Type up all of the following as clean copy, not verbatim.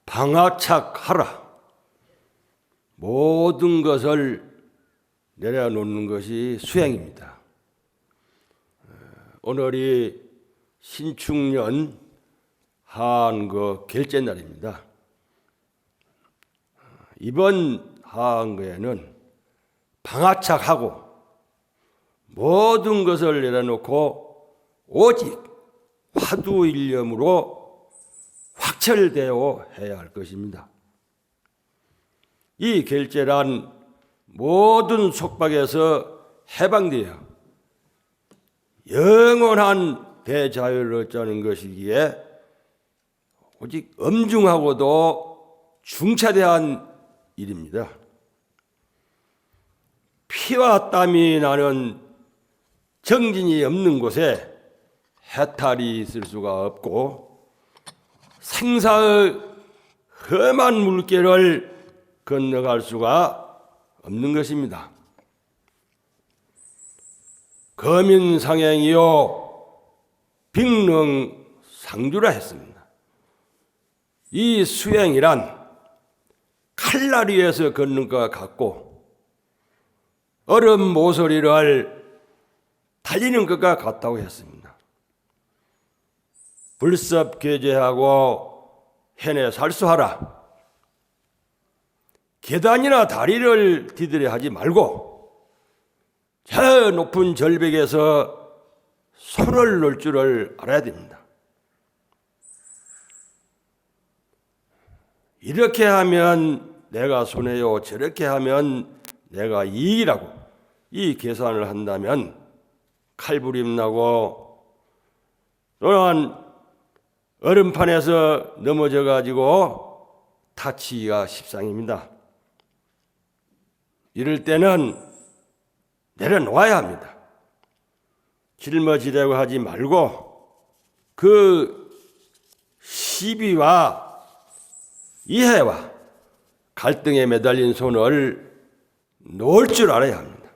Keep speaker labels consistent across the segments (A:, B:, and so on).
A: 방아착하라. 모든 것을 내려놓는 것이 수행입니다. 오늘이 신축년 하한거 결제 날입니다. 이번 하한거에는 방아착하고 모든 것을 내려놓고 오직 화두일념으로 확철되어 해야 할 것입니다. 이 결제란 모든 속박에서 해방되어 영원한 대자유를 얻자는 것이기에 오직 엄중하고도 중차대한 일입니다. 피와 땀이 나는 정진이 없는 곳에 해탈이 있을 수가 없고 생사의 험한 물길을 건너갈 수가 없는 것입니다. 거민상행이요 빅릉상주라 했습니다. 이 수행이란 칼날 위에서 걷는 것과 같고 얼음 모서리를 달리는 것과 같다고 했습니다. 불섭계제하고 해내 살수하라. 계단이나 다리를 디디려 하지 말고 저 높은 절벽에서 손을 놓을 줄을 알아야 됩니다. 이렇게 하면 내가 손해요, 저렇게 하면 내가 이익이라고 이 계산을 한다면 칼부림 나고 또한 얼음판에서 넘어져 가지고 다치기가 십상입니다. 이럴 때는 내려놓아야 합니다. 짊어지려고 하지 말고 그 시비와 이해와 갈등에 매달린 손을 놓을 줄 알아야 합니다.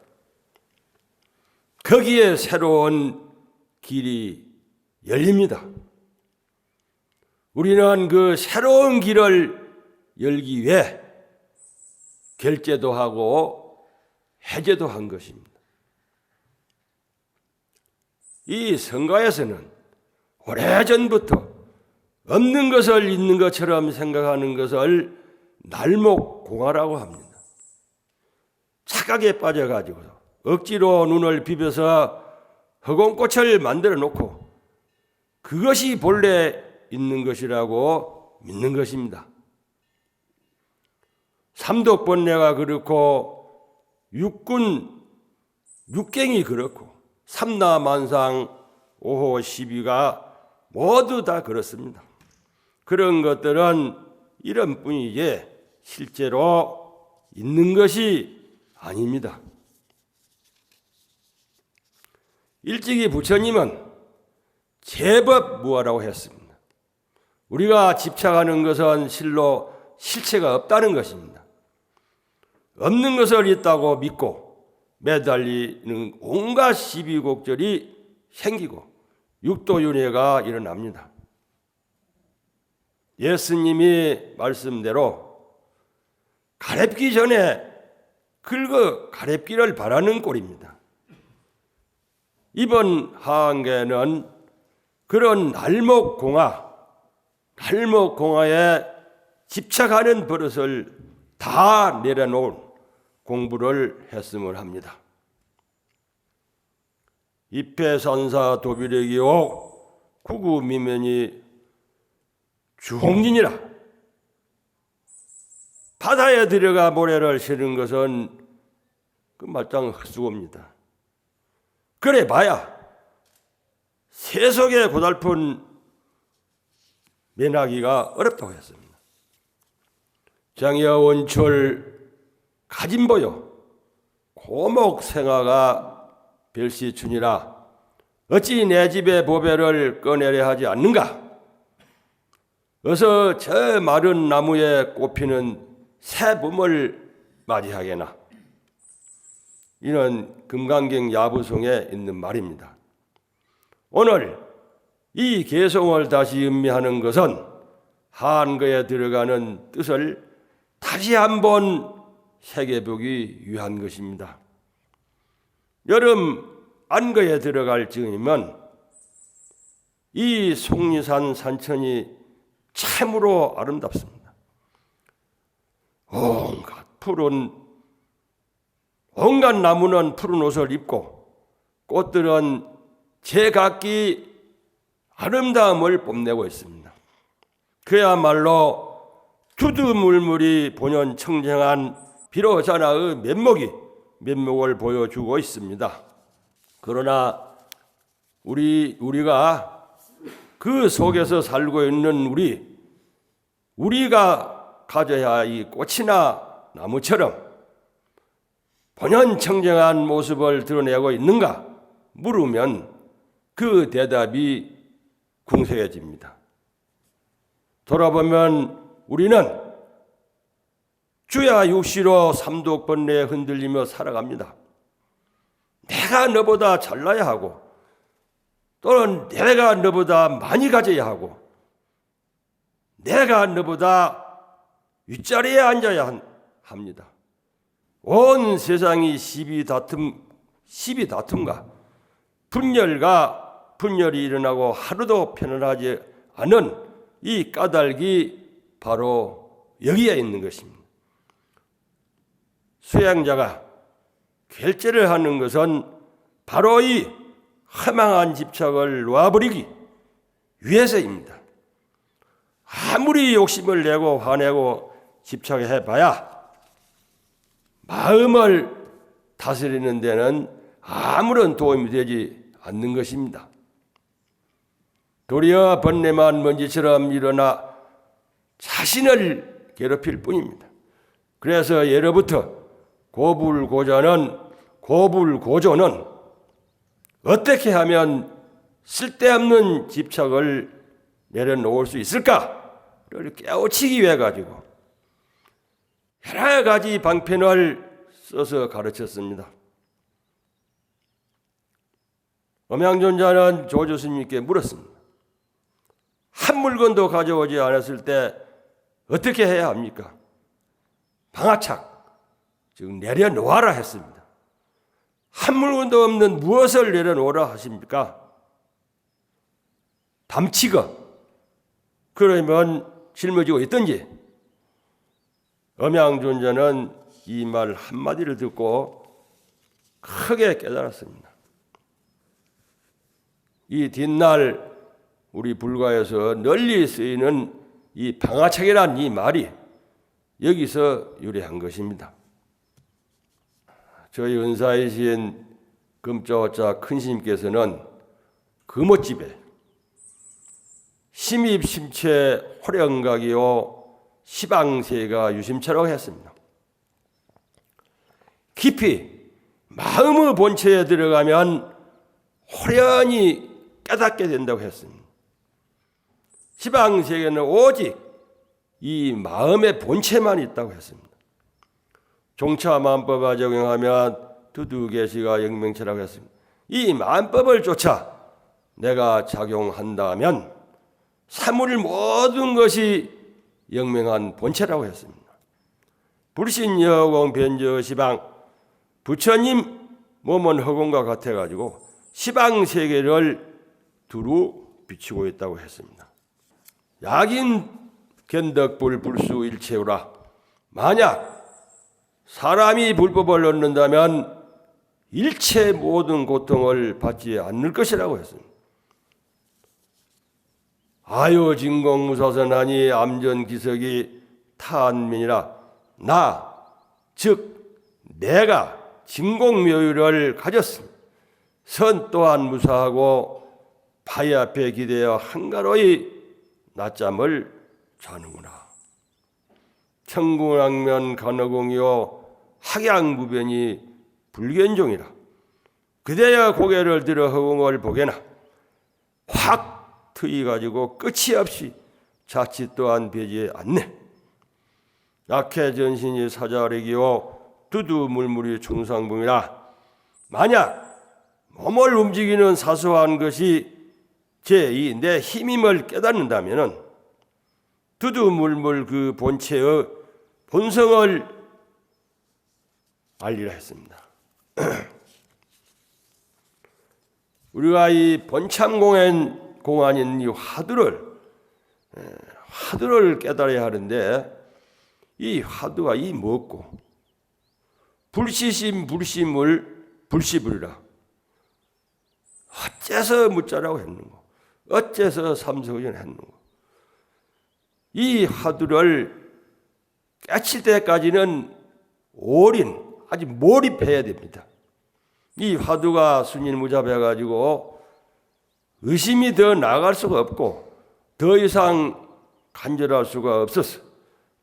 A: 거기에 새로운 길이 열립니다. 우리는 그 새로운 길을 열기 위해 결제도 하고 해제도 한 것입니다. 이 성가에서는 오래전부터 없는 것을 있는 것처럼 생각하는 것을 날목공화라고 합니다. 착각에 빠져가지고 억지로 눈을 비벼서 허공꽃을 만들어 놓고 그것이 본래 있는 것이라고 믿는 것입니다. 삼독번뇌가 그렇고 육경이 그렇고 삼라만상 오호 시비가 모두 다 그렇습니다. 그런 것들은 이런 뿐이지 실제로 있는 것이 아닙니다. 일찍이 부처님은 제법무아라고 했습니다. 우리가 집착하는 것은 실로 실체가 없다는 것입니다. 없는 것을 있다고 믿고 매달리는 온갖 시비곡절이 생기고 육도윤회가 일어납니다. 예수님이 말씀대로 가렵기 전에 긁어 가렵기를 바라는 꼴입니다. 이번 하한계는 그런 날목공화에 집착하는 버릇을 다 내려놓은 공부를 했음을 합니다. 입회선사 도비력이요 구구미면이 주홍진이라. 바다에 들어가 모래를 실은 것은 그 말짱 헛수고입니다. 그래 봐야 세속에 고달픈 면하기가 어렵다고 했습니다. 장여원철 가진보요 고목생화가 별시춘이라 어찌 내 집의 보배를 꺼내려 하지 않는가? 어서 저 마른 나무에 꼽히는 새 봄을 맞이하게나. 이는 금강경 야부송에 있는 말입니다. 오늘 이 개송을 다시 음미하는 것은 한거에 들어가는 뜻을 다시 한번 새겨보기 위한 것입니다. 여름 안거에 들어갈 즈음이면 이 속리산 산천이 참으로 아름답습니다. 온갖 나무는 푸른 옷을 입고 꽃들은 제각기 아름다움을 뽐내고 있습니다. 그야말로 두두물물이 본연 청정한 비로자나의 면목을 보여주고 있습니다. 그러나 우리가 그 속에서 살고 있는 우리가 가져야 할 이 꽃이나 나무처럼 본연 청정한 모습을 드러내고 있는가 물으면 그 대답이 궁색해집니다. 돌아보면 우리는 주야 육시로 삼독번뇌에 흔들리며 살아갑니다. 내가 너보다 잘나야 하고 또는 내가 너보다 많이 가져야 하고 내가 너보다 윗자리에 앉아야 합니다. 온 세상이 시비 다툼과 분열이 일어나고 하루도 편안하지 않은 이 까닭이 바로 여기에 있는 것입니다. 수양자가 결제를 하는 것은 바로 이 허망한 집착을 놓아버리기 위해서입니다. 아무리 욕심을 내고 화내고 집착해봐야 마음을 다스리는 데는 아무런 도움이 되지 않는 것입니다. 도리어 번뇌만 먼지처럼 일어나 자신을 괴롭힐 뿐입니다. 그래서 예로부터 고불고조는 어떻게 하면 쓸데없는 집착을 내려놓을 수 있을까를 깨우치기 위해 가지고 여러 가지 방편을 써서 가르쳤습니다. 엄양존자는 조조 스님께 물었습니다. 한 물건도 가져오지 않았을 때 어떻게 해야 합니까? 방아착, 즉 내려놓아라 했습니다. 한 물건도 없는 무엇을 내려놓으라 하십니까? 담치거. 그러면 짊어지고 있든지. 엄양존자는 이 말 한마디를 듣고 크게 깨달았습니다. 이 뒷날 우리 불가에서 널리 쓰이는 이 방아착이란 이 말이 여기서 유래한 것입니다. 저희 은사이신 금자오자 큰스님께서는 금옷집에 심입심체 호령각이요 시방세가 유심차라고 했습니다. 깊이 마음의 본체에 들어가면 호련히 깨닫게 된다고 했습니다. 시방세계는 오직 이 마음의 본체만 있다고 했습니다. 종차만법을 적용하면 두두계시가 영맹체라고 했습니다. 이 만법을 쫓아 내가 작용한다면 사물 모든 것이 영맹한 본체라고 했습니다. 불신여공 변저시방 부처님 몸은 허공과 같아가지고 시방세계를 두루 비추고 있다고 했습니다. 약인 견덕불 불수 일체우라. 만약 사람이 불법을 얻는다면 일체 모든 고통을 받지 않을 것이라고 했습니다. 아유진공무사선하니 암전기석이 타한면이라. 나, 즉 내가 진공묘유를 가졌습니다. 선 또한 무사하고 바위 앞에 기대어 한가로이 낮잠을 자는구나. 청궁왕면 간어공이요 학양무변이 불견종이라. 그대야 고개를 들어 허공을 보게나 확 트이 가지고 끝이 없이 자칫 또한 배지 않네. 약해 전신이 사자력이요 두두물물이 충상봉이라. 만약 몸을 움직이는 사소한 것이 제2 내 힘임을 깨닫는다면 두두물물 그 본체의 본성을 알리라 했습니다. 우리가 이 본참공안인 이 화두를 깨달아야 하는데, 이 화두가 이 뭐고 불시심 불심을 불시불이라. 어째서 묻자라고 했는고, 어째서 삼성전 했는고. 이 화두를 깨칠 때까지는 아주 몰입해야 됩니다. 이 화두가 순인무잡해가지고 의심이 더 나아갈 수가 없고 더 이상 간절할 수가 없어서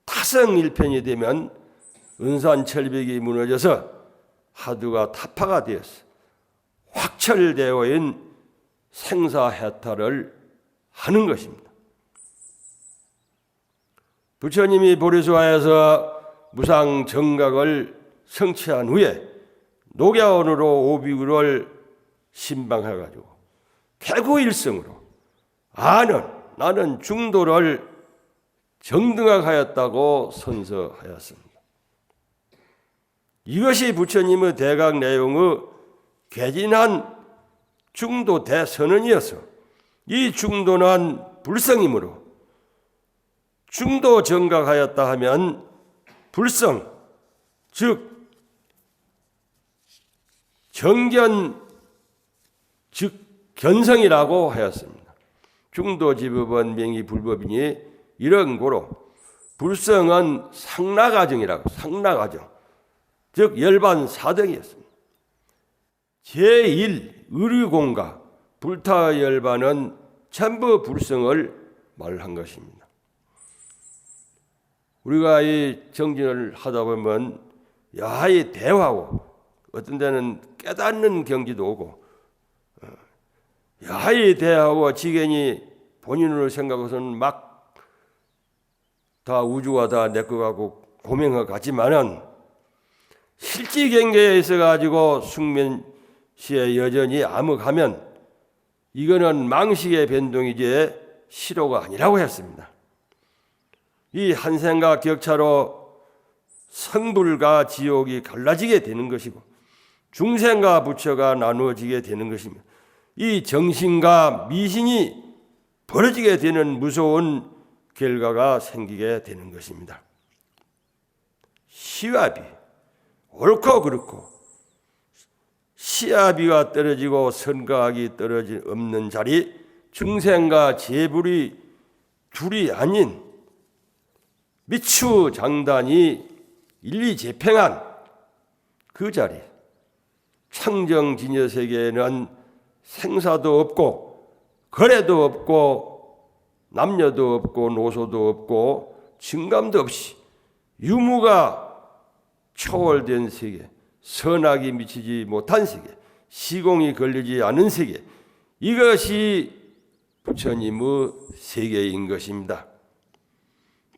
A: 타성일편이 되면 은산철벽이 무너져서 화두가 타파가 되어서 확철되어 있는 생사해탈을 하는 것입니다. 부처님이 보리수화에서 무상정각을 성취한 후에 녹야원으로 오비구를 신방해가지고 개구일성으로 나는 중도를 정등학하였다고 선서하였습니다. 이것이 부처님의 대각 내용의 개진한 중도 대선언이어서 이 중도는 불성이므로 중도 정각하였다 하면 불성, 즉 정견, 즉 견성이라고 하였습니다. 중도지법은 명의 불법이니 이런 고로 불성은 상락가정이라고, 상락가정, 즉 열반 사등이었습니다. 제1 의류공가 불타 열반은 전부 불성을 말한 것입니다. 우리가 이 정진을 하다 보면 야하이 대화하고 어떤 데는 깨닫는 경지도 오고, 야하이 대하고 지견이 본인으로 생각해서는 막 다 우주가 다 내 거 같고 고명하 같지만은 실지 경계에 있어가지고 숙면시에 여전히 암흑하면 이거는 망식의 변동이지 실호가 아니라고 했습니다. 이 한 생각 격차로 성불과 지옥이 갈라지게 되는 것이고 중생과 부처가 나누어지게 되는 것입니다. 이 정신과 미신이 벌어지게 되는 무서운 결과가 생기게 되는 것입니다. 시와비, 옳고 그렇고 시와비가 떨어지고 선과학이 떨어지 없는 자리, 중생과 재불이 둘이 아닌 미추장단이 일리재팽한 그 자리, 창정진여세계에는 생사도 없고 거래도 없고 남녀도 없고 노소도 없고 증감도 없이 유무가 초월된 세계, 선악이 미치지 못한 세계, 시공이 걸리지 않은 세계, 이것이 부처님의 세계인 것입니다.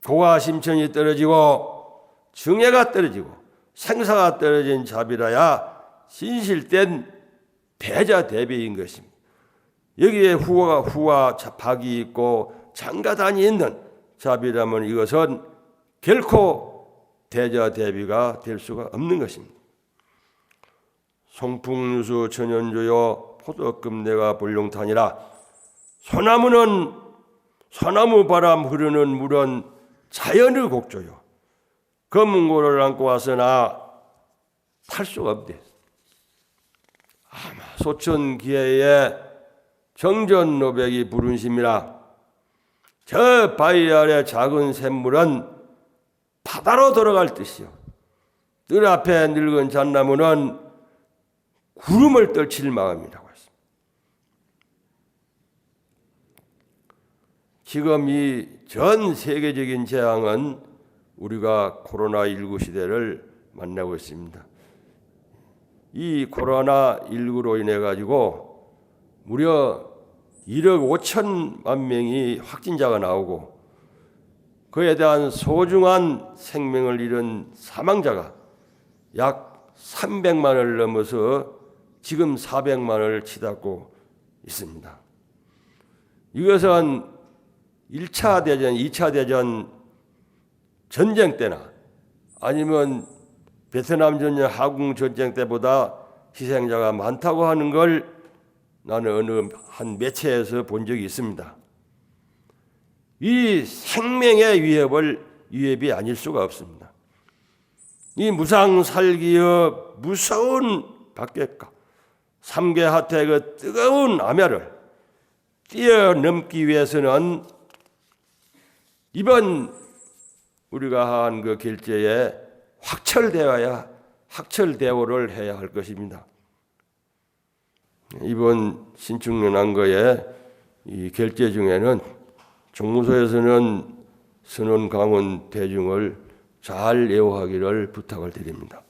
A: 고와 심천이 떨어지고 정예가 떨어지고 생사가 떨어진 자비라야 진실된 대자대비인 것입니다. 여기에 후와 박이 있고 장가단이 있는 자비라면 이것은 결코 대자대비가 될 수가 없는 것입니다. 송풍유수 천연조요 포도금내가 불룡탄이라. 소나무 바람 흐르는 물은 자연의 곡조요. 검은고를 안고 왔으나 탈 수가 없대. 아마 소천기해에 정전노백이 부른심이라. 저 바위 아래 작은 샘물은 바다로 들어갈 뜻이요. 늘 앞에 늙은 잣나무는 구름을 떨칠 마음이라고 했습니다. 지금 이 전 세계적인 재앙은 우리가 코로나19 시대를 만나고 있습니다. 이 코로나19로 인해 가지고 무려 1억 5천만 명이 확진자가 나오고 그에 대한 소중한 생명을 잃은 사망자가 약 300만을 넘어서 지금 400만을 치닫고 있습니다. 이것은 1차 대전, 2차 대전 전쟁 때나 아니면 베트남 전쟁, 하공 전쟁 때보다 희생자가 많다고 하는 걸 나는 어느 한 매체에서 본 적이 있습니다. 이 생명의 위협이 아닐 수가 없습니다. 이 무상살기의 무서운 박격과 삼계하태의 그 뜨거운 암야를 뛰어넘기 위해서는 이번 우리가 한 그 결제에 확철대오를 해야 할 것입니다. 이번 신축연합거의 이 결제 중에는 종무소에서는 선원 강원 대중을 잘 예우하기를 부탁을 드립니다.